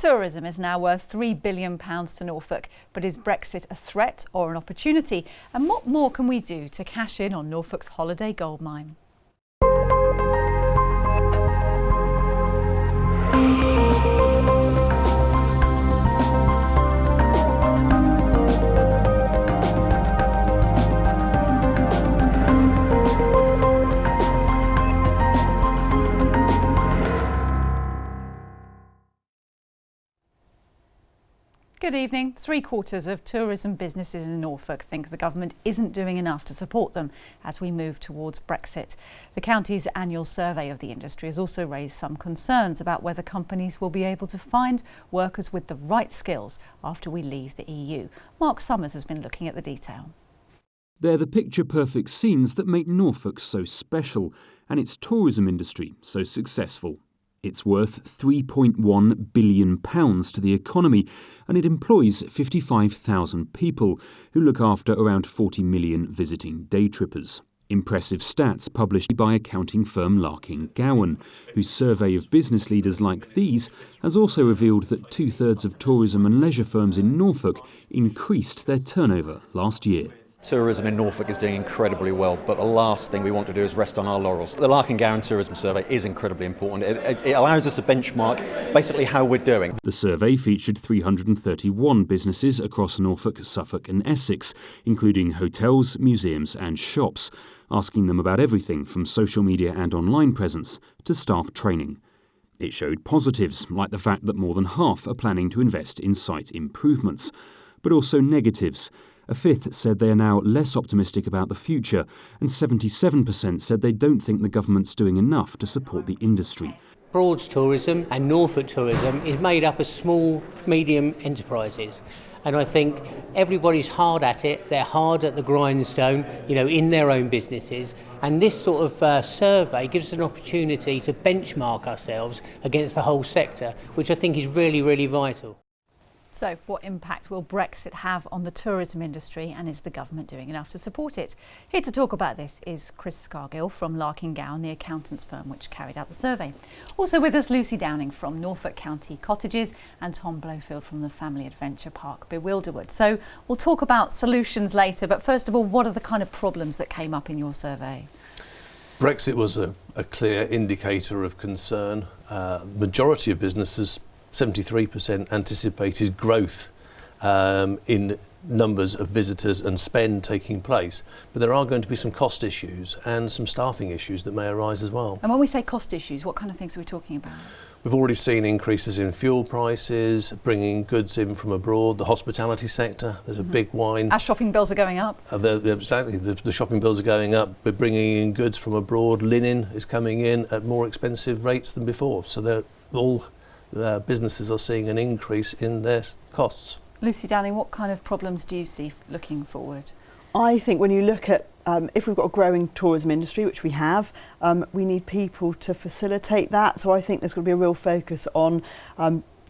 Tourism is now worth £3 billion to Norfolk, but is Brexit a threat or an opportunity? And what more can we do to cash in on Norfolk's holiday goldmine? Good evening. 3/4 of tourism businesses in Norfolk think the government isn't doing enough to support them as we move towards Brexit. The county's annual survey of the industry has also raised some concerns about whether companies will be able to find workers with the right skills after we leave the EU. Mark Summers has been looking at the detail. They're the picture-perfect scenes that make Norfolk so special and its tourism industry so successful. It's worth £3.1 billion to the economy, and it employs 55,000 people who look after around 40 million visiting day trippers. Impressive stats published by accounting firm Larking Gowen, whose survey of business leaders like these has also revealed that 2/3 of tourism and leisure firms in Norfolk increased their turnover last year. Tourism in Norfolk is doing incredibly well, but the last thing we want to do is rest on our laurels. The Larking Gowen Tourism Survey is incredibly important. It allows us to benchmark basically how we're doing. The survey featured 331 businesses across Norfolk, Suffolk and Essex, including hotels, museums and shops, asking them about everything from social media and online presence to staff training. It showed positives, like the fact that more than half are planning to invest in site improvements, but also negatives. A fifth said they are now less optimistic about the future, and 77% said they don't think the government's doing enough to support the industry. Broads tourism and Norfolk tourism is made up of small, medium enterprises. And I think everybody's hard at it. They're hard at the grindstone, in their own businesses. And this sort of survey gives us an opportunity to benchmark ourselves against the whole sector, which I think is really, really vital. So, what impact will Brexit have on the tourism industry, and is the government doing enough to support it? Here to talk about this is Chris Scargill from Larking Gowen, the accountants firm which carried out the survey. Also with us, Lucy Downing from Norfolk County Cottages and Tom Blofeld from the family adventure park Bewilderwood. So, we'll talk about solutions later, but first of all, what are the kind of problems that came up in your survey? Brexit was a clear indicator of concern. Majority of businesses, 73%, anticipated growth in numbers of visitors and spend taking place. But there are going to be some cost issues and some staffing issues that may arise as well. And when we say cost issues, what kind of things are we talking about? We've already seen increases in fuel prices, bringing goods in from abroad, the hospitality sector, there's a big wine. Our shopping bills are going up. Exactly, the shopping bills are going up. We're bringing in goods from abroad. Linen is coming in at more expensive rates than before. So they're all businesses are seeing an increase in their costs. Lucy Downing, what kind of problems do you see looking forward? I think when you look at if we've got a growing tourism industry, which we have, we need people to facilitate that. So I think there's going to be a real focus on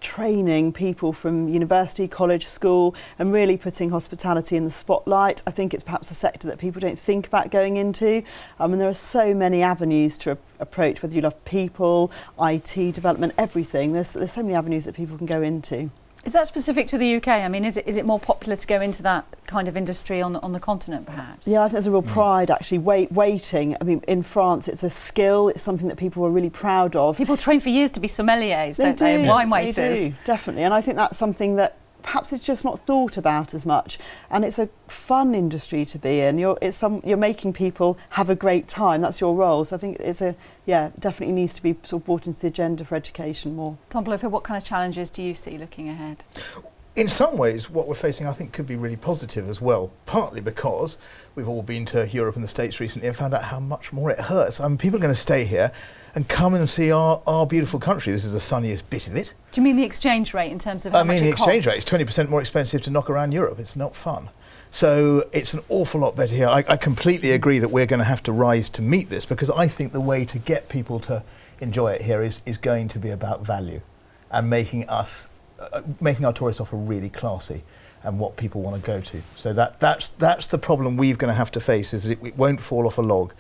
training people from university, college, school, and really putting hospitality in the spotlight. I think it's perhaps a sector that people don't think about going into, and there are so many avenues to approach, whether you love people, IT development, everything. There's so many avenues that people can go into. Is that specific to the UK? I mean, is it more popular to go into that kind of industry on the continent, perhaps? Yeah, I think there's a real pride, actually, waiting. I mean, in France, it's a skill. It's something that people are really proud of. People train for years to be sommeliers, don't they? And wine waiters. They do, definitely. And I think that's something that perhaps it's just not thought about as much. And it's a fun industry to be in. You're making people have a great time. That's your role. So I think definitely needs to be sort of brought into the agenda for education more. Tom Blofeld, what kind of challenges do you see looking ahead? In some ways, what we're facing, I think, could be really positive as well, partly because we've all been to Europe and the States recently and found out how much more it hurts. I mean, people are going to stay here and come and see our beautiful country. This is the sunniest bit of it. Do you mean the exchange rate in terms of how much it costs? The exchange rate is 20% more expensive to knock around Europe. It's not fun. So it's an awful lot better here. I completely agree that we're going to have to rise to meet this, because I think the way to get people to enjoy it here is going to be about value and making our tourist offer really classy and what people want to go to. So that's the problem we're going to have to face, is that it won't fall off a log.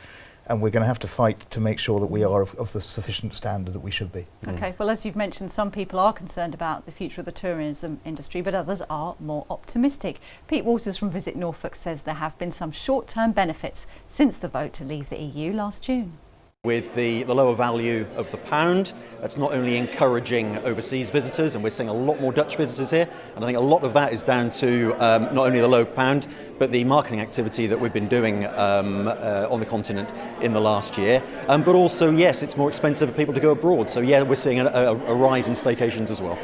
and we're going to have to fight to make sure that we are of the sufficient standard that we should be. Okay, well, as you've mentioned, some people are concerned about the future of the tourism industry, but others are more optimistic. Pete Waters from Visit Norfolk says there have been some short-term benefits since the vote to leave the EU last June. With the lower value of the pound, that's not only encouraging overseas visitors, and we're seeing a lot more Dutch visitors here, and I think a lot of that is down to not only the low pound, but the marketing activity that we've been doing on the continent in the last year. But also, yes, it's more expensive for people to go abroad, so yeah, we're seeing a rise in staycations as well.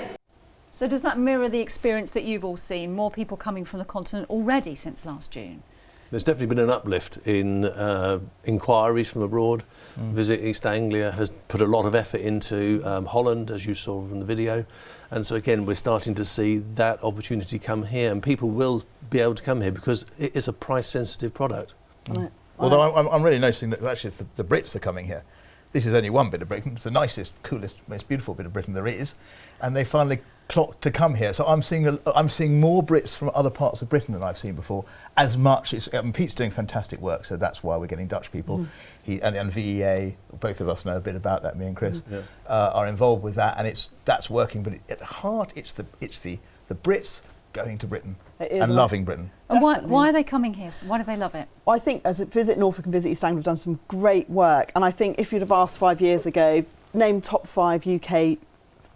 So does that mirror the experience that you've all seen, more people coming from the continent already since last June? There's definitely been an uplift in inquiries from abroad. Visit East Anglia has put a lot of effort into Holland, as you saw from the video. And so again, we're starting to see that opportunity come here, and people will be able to come here because it is a price-sensitive product. Although I'm really noticing that actually it's the Brits are coming here. This is only one bit of Britain. It's the nicest, coolest, most beautiful bit of Britain there is. And they finally clocked to come here. So I'm seeing more Brits from other parts of Britain than I've seen before. As much, Pete's doing fantastic work, so that's why we're getting Dutch people. He and VEA, both of us know a bit about that, me and Chris, are involved with that, and that's working. But at heart, it's the Brits going to Britain and loving Britain. And why are they coming here? So why do they love it? I think as Visit Norfolk and Visit East Anglia have done some great work, and I think if you'd have asked 5 years ago, name top 5 UK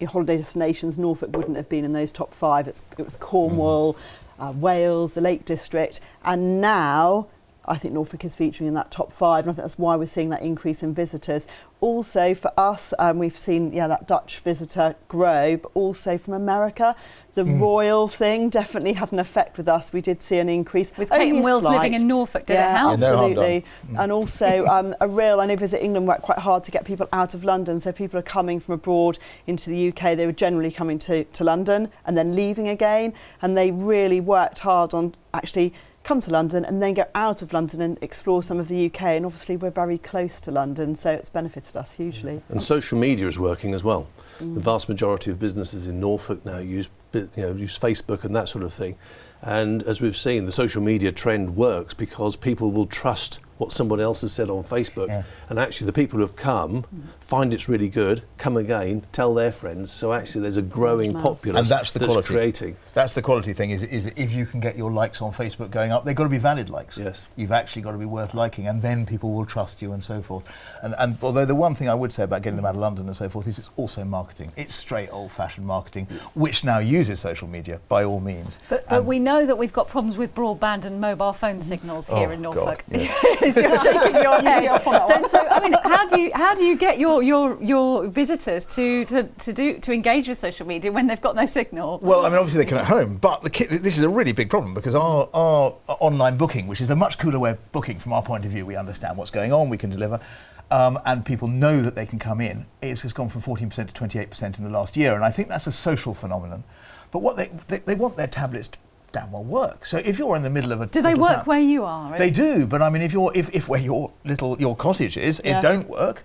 holiday destinations, Norfolk wouldn't have been in those top 5. It was Cornwall, Wales, the Lake District, and now I think Norfolk is featuring in that top 5, and I think that's why we're seeing that increase in visitors. Also for us, we've seen that Dutch visitor grow, but also from America. The royal thing definitely had an effect with us. We did see an increase. With Kate and Will's living in Norfolk, did it help? Absolutely. And also I know Visit England worked quite hard to get people out of London, so people are coming from abroad into the UK. They were generally coming to London and then leaving again, and they really worked hard on actually come to London and then go out of London and explore some of the UK, and obviously we're very close to London, so it's benefited us hugely. And social media is working as well. The vast majority of businesses in Norfolk now use Facebook and that sort of thing, and as we've seen, the social media trend works because people will trust what someone else has said on Facebook, and actually the people who have come find it's really good, come again, tell their friends, so actually there's a growing populace, and that's the quality. Creating. That's the quality thing, is if you can get your likes on Facebook going up, they've got to be valid likes. Yes. You've actually got to be worth liking, and then people will trust you and so forth. And although the one thing I would say about getting them out of London and so forth is it's also marketing. It's straight old-fashioned marketing, which now uses social media by all means. But we know that we've got problems with broadband and mobile phone signals here in Norfolk. God, yeah. You're shaking your head. So I mean, how do you get your visitors to engage with social media when they've got no signal? Well, I mean, obviously they can at home, but this is a really big problem because our online booking, which is a much cooler way of booking from our point of view, we understand what's going on, we can deliver, and people know that they can come in. It's just gone from 14% to 28% in the last year, and I think that's a social phenomenon. But what they want their tablets to damn well work. So if you're in the middle of a do they work where you are? They do, but I mean, if where your cottage is, it don't work,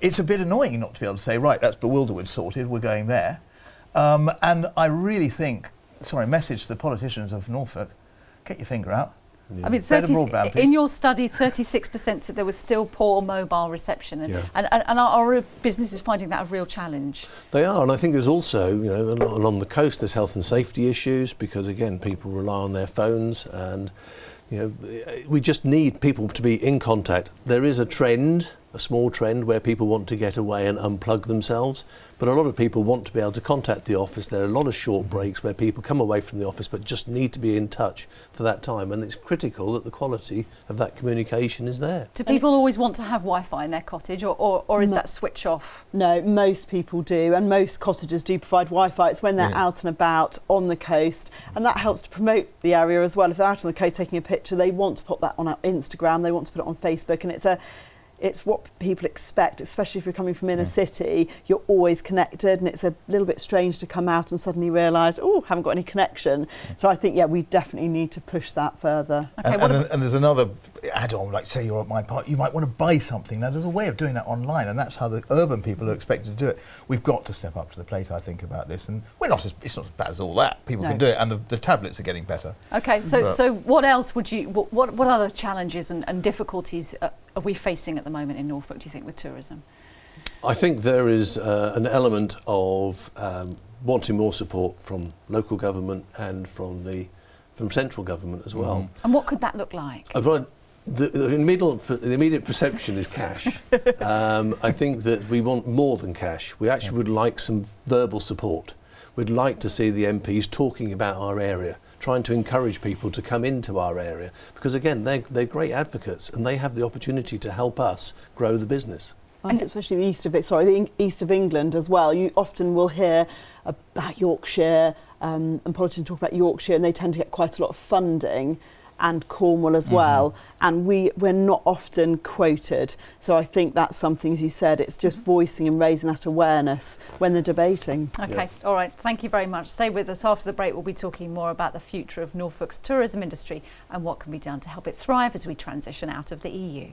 it's a bit annoying not to be able to say, right, that's Bewilderwood sorted, we're going there. And I really think, message to the politicians of Norfolk, get your finger out. I mean, in your study, 36% said there was still poor mobile reception, and are businesses finding that a real challenge? They are, and I think there's also, along the coast, there's health and safety issues because, again, people rely on their phones, and we just need people to be in contact. There is a small trend where people want to get away and unplug themselves, but a lot of people want to be able to contact the office. There are a lot of short breaks where people come away from the office but just need to be in touch for that time, and it's critical that the quality of that communication is there. Do people always want to have Wi-Fi in their cottage, or is that switch off? No, most people do, and most cottages do provide Wi-Fi. It's when they're out and about on the coast, and that helps to promote the area as well. If they're out on the coast taking a picture, they want to put that on Instagram, they want to put it on Facebook, and it's what people expect, especially if you're coming from inner city. You're always connected, and it's a little bit strange to come out and suddenly realise, haven't got any connection. So I think, we definitely need to push that further. Okay, and there's another add-on, like say you're at my park, you might want to buy something. Now there's a way of doing that online, and that's how the urban people are expected to do it. We've got to step up to the plate, I think, about this, and it's not as bad as all that. People can do it, and the tablets are getting better. Okay, so what else would you, what other challenges and difficulties are we facing at the moment in Norfolk, do you think, with tourism? I think there is an element of wanting more support from local government and from central government as well. And what could that look like? The immediate perception is cash. I think that we want more than cash. We actually would like some verbal support. We'd like to see the MPs talking about our area, trying to encourage people to come into our area, because again, they're great advocates and they have the opportunity to help us grow the business. And especially the east of England as well. You often will hear about Yorkshire, and politicians talk about Yorkshire, and they tend to get quite a lot of funding, and Cornwall as well. And we're not often quoted. So I think that's something, as you said, it's just voicing and raising that awareness when they're debating. Okay, all right. Thank you very much. Stay with us. After the break, we'll be talking more about the future of Norfolk's tourism industry and what can be done to help it thrive as we transition out of the EU.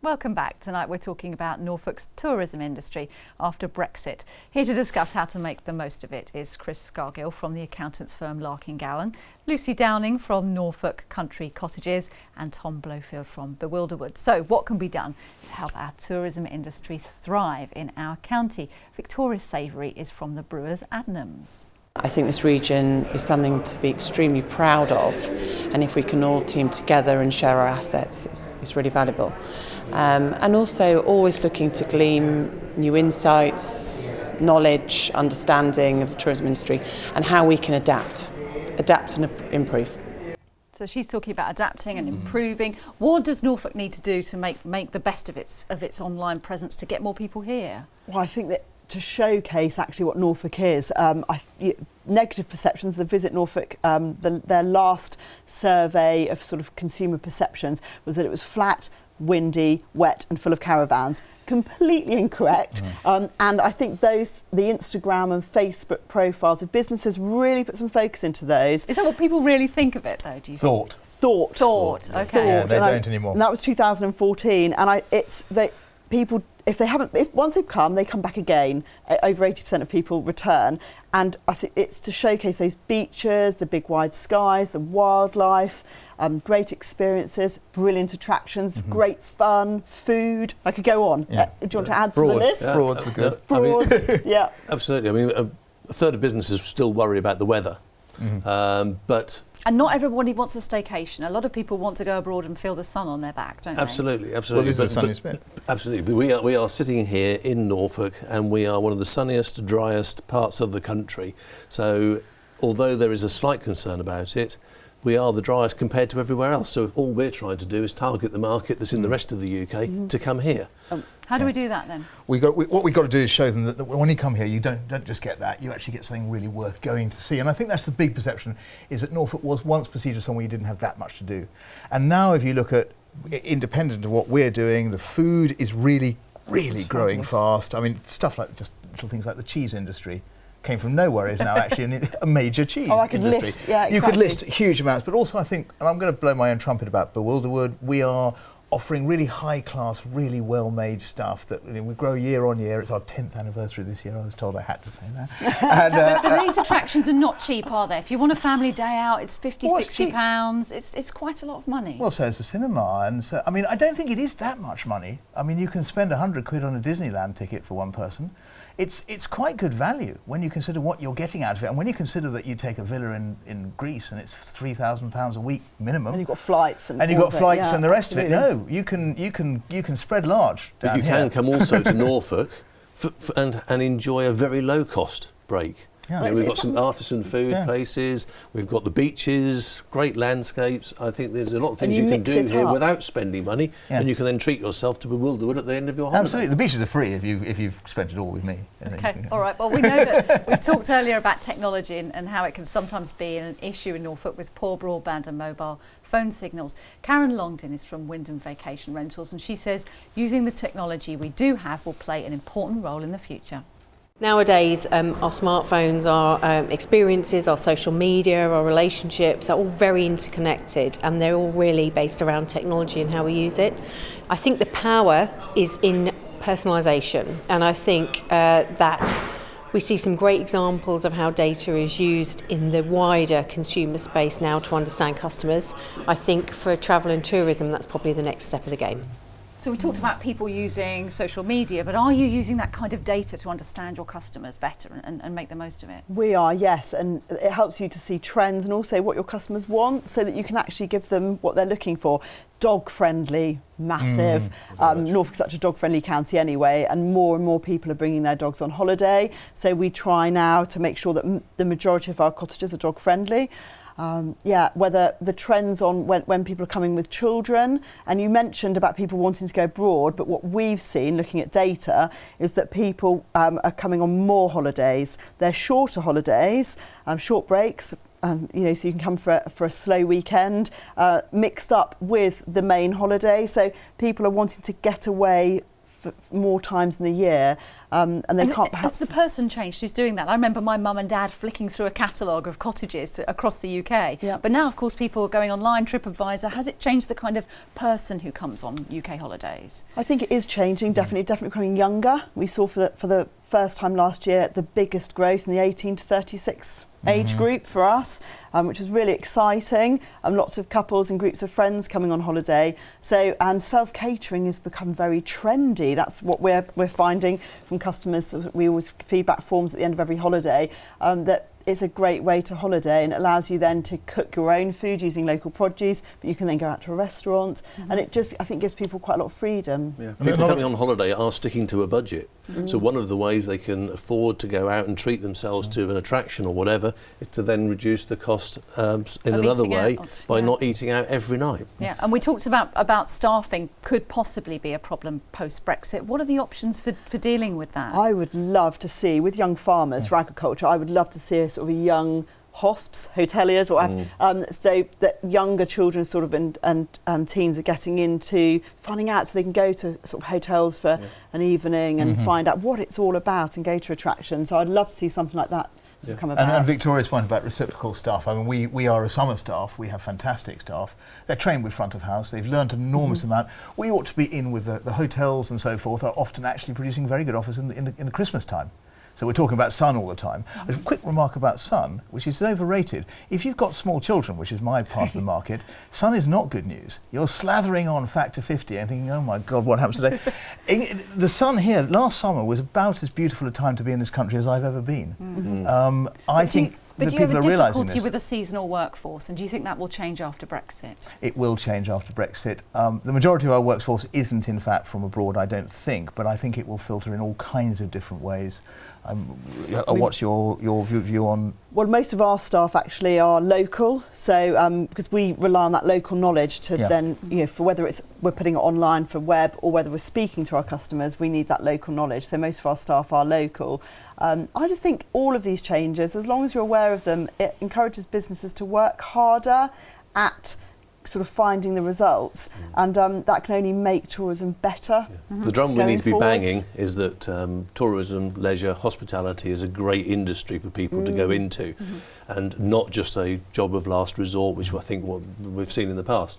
Welcome back. Tonight we're talking about Norfolk's tourism industry after Brexit. Here to discuss how to make the most of it is Chris Scargill from the accountants firm Larking Gowen, Lucy Downing from Norfolk Country Cottages and Tom Blofeld from Bewilderwood. So what can be done to help our tourism industry thrive in our county? Victoria's savoury is from the Brewers Adnams. I think this region is something to be extremely proud of, and if we can all team together and share our assets, it's really valuable. And also always looking to glean new insights, knowledge, understanding of the tourism industry and how we can adapt and improve. So she's talking about adapting and improving. What does Norfolk need to do to make the best of its online presence to get more people here? Well, I think that to showcase actually what Norfolk is. Negative perceptions, the Visit Norfolk, their last survey of sort of consumer perceptions was that it was flat, windy, wet and full of caravans. Completely incorrect. And I think the Instagram and Facebook profiles of businesses really put some focus into those. Is that what people really think of it though, do you think? Thought. Okay. Yeah, they don't anymore. And that was 2014. And people, once they've come, they come back again. Over 80% of people return. And I think it's to showcase those beaches, the big wide skies, the wildlife, great experiences, brilliant attractions, great fun, food. I could go on. Yeah. Do you want to add to the list? Yeah. Broads are good. Broads, yeah. Absolutely. I mean, a third of businesses still worry about the weather, but and not everybody wants a staycation. A lot of people want to go abroad and feel the sun on their back, don't they? Absolutely. Well, this is the sunniest bit. Absolutely. We are sitting here in Norfolk, and we are one of the sunniest, driest parts of the country. So, although there is a slight concern about it, we are the driest compared to everywhere else. So all we're trying to do is target the market that's in the rest of the UK to come here. How do we do that then? What we've got to do is show them that when you come here, you don't just get that, you actually get something really worth going to see. And I think that's the big perception, is that Norfolk was once perceived as somewhere you didn't have that much to do. And now if you look at, independent of what we're doing, the food is really, really growing fast. I mean, stuff like just little things like the cheese industry came from nowhere, is now actually a major cheese industry. List, yeah, exactly. You could list huge amounts, but also I think, and I'm going to blow my own trumpet about Bewilderwood, we are offering really high-class, really well-made stuff that we grow year on year. It's our 10th anniversary this year. I was told I had to say that. But these attractions are not cheap, are they? If you want a family day out, it's £50–60. It's quite a lot of money. Well, so is the cinema, and so I mean, I don't think it is that much money. I mean, you can spend £100 on a Disneyland ticket for one person. It's quite good value when you consider what you're getting out of it, and when you consider that you take a villa in Greece and it's £3,000 a week minimum, and you've got flights and the rest of it. No, you can spread large. But you can come also to Norfolk and enjoy a very low cost break. Yeah. We've got some artisan food places, we've got the beaches, great landscapes. I think there's a lot of things you can do here without spending money, and you can then treat yourself to Bewilderwood at the end of your holiday. Absolutely, the beaches are free if you've spent it all with me. Okay, all right. Well, we know that we've talked earlier about technology and how it can sometimes be an issue in Norfolk with poor broadband and mobile phone signals. Karen Longdon is from Wyndham Vacation Rentals, and she says using the technology we do have will play an important role in the future. Nowadays, our smartphones, our experiences, our social media, our relationships are all very interconnected, and they're all really based around technology and how we use it. I think the power is in personalisation, and I think that we see some great examples of how data is used in the wider consumer space now to understand customers. I think for travel and tourism, that's probably the next step of the game. So we talked about people using social media, but are you using that kind of data to understand your customers better and make the most of it? We are, yes, and it helps you to see trends and also what your customers want so that you can actually give them what they're looking for. Dog-friendly, massive. Norfolk's such a dog-friendly county anyway, and more people are bringing their dogs on holiday. So we try now to make sure that the majority of our cottages are dog-friendly. Whether the trends on when people are coming with children, and you mentioned about people wanting to go abroad, but what we've seen looking at data is that people are coming on more holidays. They're shorter holidays, short breaks, so you can come for a slow weekend, mixed up with the main holiday. So people are wanting to get away for more times in the year, and they can't perhaps... Has the person changed who's doing that? I remember my mum and dad flicking through a catalogue of cottages across the UK, but now of course people are going online, TripAdvisor. Has it changed the kind of person who comes on UK holidays? I think it is changing, definitely becoming younger. We saw for the first time last year the biggest growth in the 18 to 36 age group for us, which was really exciting. Lots of couples and groups of friends coming on holiday. So, and self-catering has become very trendy. That's what we're finding from customers. We always feedback forms at the end of every holiday that it's a great way to holiday, and it allows you then to cook your own food using local produce, but you can then go out to a restaurant, and it just, I think, gives people quite a lot of freedom. Yeah. People coming on holiday are sticking to a budget, so one of the ways they can afford to go out and treat themselves to an attraction or whatever is to then reduce the cost in another way by not eating out every night. Yeah, and we talked about staffing could possibly be a problem post-Brexit. What are the options for dealing with that? I would love to see, with young farmers for agriculture, I would love to see a sort of a young hosps, hoteliers, so that younger children sort of and teens are getting into finding out, so they can go to sort of hotels for an evening and find out what it's all about and go to attractions. So I'd love to see something like that come about. And Victoria's point about reciprocal staff, I mean, we are a summer staff, we have fantastic staff. They're trained with front of house, they've learned an enormous amount. We ought to be in with the hotels and so forth, are often actually producing very good offers in the Christmas time. So we're talking about sun all the time. A quick remark about sun, which is overrated. If you've got small children, which is my part of the market, sun is not good news. You're slathering on factor 50 and thinking, oh my God, what happens today? The sun here last summer was about as beautiful a time to be in this country as I've ever been. I think that people are realising this. But do you have a difficulty with a seasonal workforce, and do you think that will change after Brexit? It will change after Brexit. The majority of our workforce isn't, in fact, from abroad, I don't think, but I think it will filter in all kinds of different ways. What's your view on? Well, most of our staff actually are local, so because we rely on that local knowledge to then, for whether it's we're putting it online for web or whether we're speaking to our customers, we need that local knowledge. So most of our staff are local. I just think all of these changes, as long as you're aware of them, it encourages businesses to work harder at sort of finding the results, and that can only make tourism better. The drum we need to be banging is that tourism, leisure, hospitality is a great industry for people to go into, and not just a job of last resort, which I think what we've seen in the past.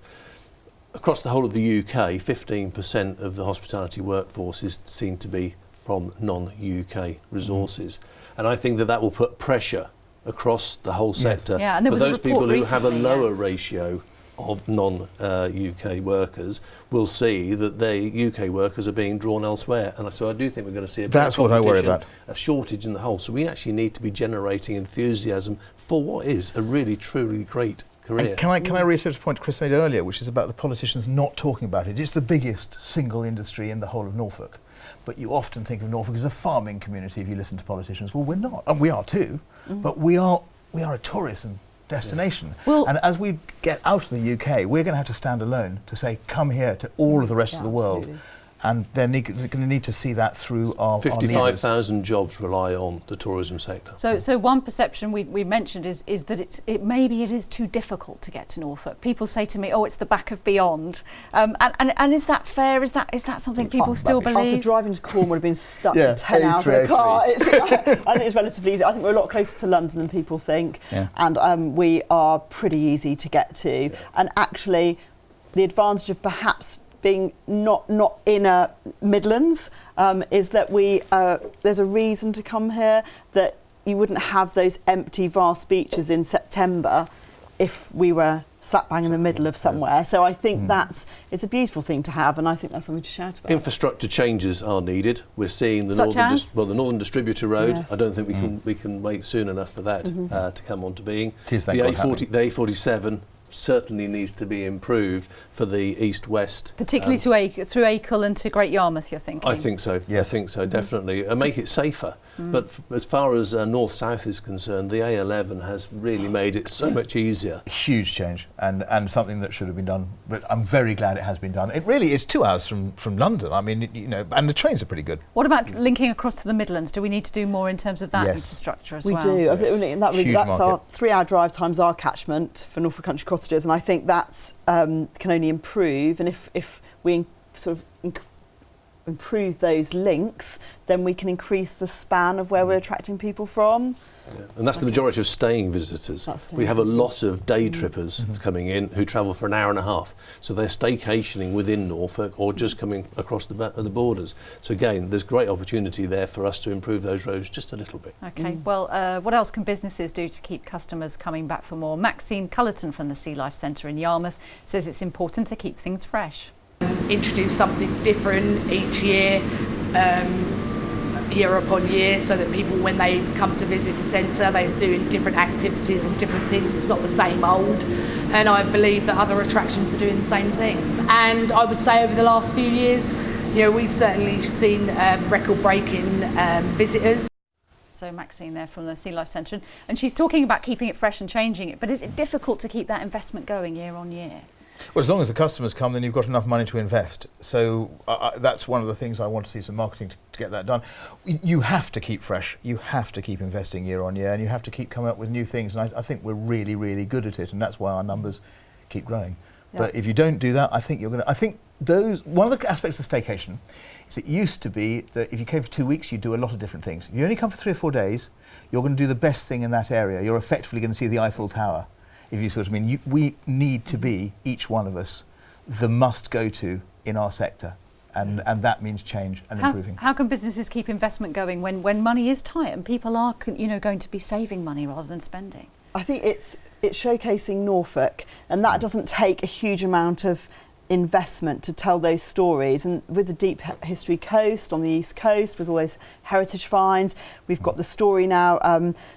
Across the whole of the UK, 15% of the hospitality workforce is seen to be from non-UK resources, and I think that will put pressure across the whole sector for those people who have a lower ratio of non-UK workers will see that their UK workers are being drawn elsewhere, and so I do think we're going to see that's what I worry about, a shortage in the whole. So we actually need to be generating enthusiasm for what is a really truly great career. And can I reiterate a point Chris made earlier, which is about the politicians not talking about it? It's the biggest single industry in the whole of Norfolk. but you often think of Norfolk as a farming community if you listen to politicians. Well, we're not, and we are too, but we are a tourism destination. Well, and as we get out of the UK, we're going to have to stand alone to say, come here to all of the rest of the world. Absolutely. And they're going to need to see that through our 55,000 jobs rely on the tourism sector. So one perception we mentioned is that maybe it is too difficult to get to Norfolk. People say to me, "Oh, it's the back of beyond," and is that fair? Is that something people still believe? After driving to Cornwall, I've been stuck for 10 hours in a car. I think it's relatively easy. I think we're a lot closer to London than people think, and we are pretty easy to get to. And actually, the advantage of perhaps being not inner Midlands is that there's a reason to come here, that you wouldn't have those empty vast beaches in September if we were slap bang in the middle of somewhere. So I think it's a beautiful thing to have, and I think that's something to shout about. Infrastructure changes are needed. We're seeing the the Northern Distributor Road. Yes. I don't think we can wait soon enough for that to come on to being. The A47 certainly needs to be improved for the east-west. Particularly through Acle and to Great Yarmouth, you're thinking? I think so. Yes. I think so, definitely. And make it safer. But as far as north-south is concerned, the A11 has really made it so much easier. Huge change, and something that should have been done. But I'm very glad it has been done. It really is 2 hours from London. I mean, and the trains are pretty good. What about linking across to the Midlands? Do we need to do more in terms of that infrastructure as well? We do. That's our 3-hour drive times our catchment for Norfolk Country Cottages, and I think that's can only improve. And if we sort of improve those links, then we can increase the span of where we're attracting people from. Yeah. And that's the majority of staying visitors. We have a lot of day trippers coming in who travel for an hour and a half. So they're staycationing within Norfolk or just coming across the borders. So again, there's great opportunity there for us to improve those roads just a little bit. Okay, well, what else can businesses do to keep customers coming back for more? Maxine Cullerton from the Sea Life Centre in Yarmouth says it's important to keep things fresh. Introduce something different each year, year upon year, so that people, when they come to visit the centre, they're doing different activities and different things. It's not the same old, and I believe that other attractions are doing the same thing. And I would say over the last few years, we've certainly seen record-breaking visitors. So Maxine there from the Sea Life Centre, and she's talking about keeping it fresh and changing it, but is it difficult to keep that investment going year on year? Well, as long as the customers come, then you've got enough money to invest. So that's one of the things I want to see some marketing to get that done. You have to keep fresh. You have to keep investing year on year, and you have to keep coming up with new things. And I think we're really, really good at it, and that's why our numbers keep growing. Yeah. But if you don't do that, I think one of the aspects of staycation is it used to be that if you came for 2 weeks, you'd do a lot of different things. If you only come for 3 or 4 days, you're going to do the best thing in that area. You're effectively going to see the Eiffel Tower. If you sort of mean, we need to be, each one of us, the must-go-to in our sector, and that means change and improving. How can businesses keep investment going when money is tight and people are going to be saving money rather than spending? I think it's showcasing Norfolk, and that doesn't take a huge amount of investment to tell those stories. And with the deep history coast on the east coast, with all those heritage finds, we've got the story now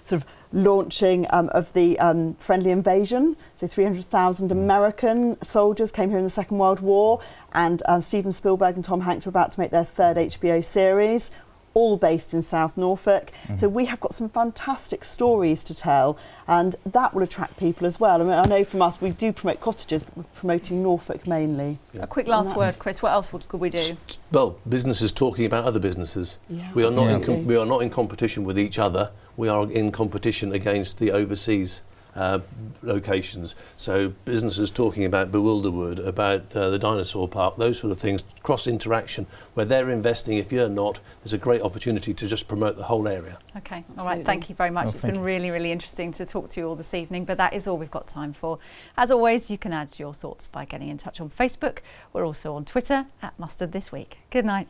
sort of launching of the friendly invasion. So 300,000 American soldiers came here in the Second World War, and Steven Spielberg and Tom Hanks were about to make their 3rd HBO series, all based in South Norfolk. So we have got some fantastic stories to tell, and that will attract people as well. I mean, I know from us, we do promote cottages, but we're promoting Norfolk mainly. A quick last word, Chris. What else could we do? Well, businesses talking about other businesses. Yeah. We are not in competition with each other. We are in competition against the overseas locations. So businesses talking about Bewilderwood, about the dinosaur park, those sort of things, cross interaction where they're investing. If you're not, there's a great opportunity to just promote the whole area. Okay, all right, thank you very much. It's been really, really interesting to talk to you all this evening, but that is all we've got time for. As always, you can add your thoughts by getting in touch on Facebook. We're also on Twitter @MustardThisWeek. Good night.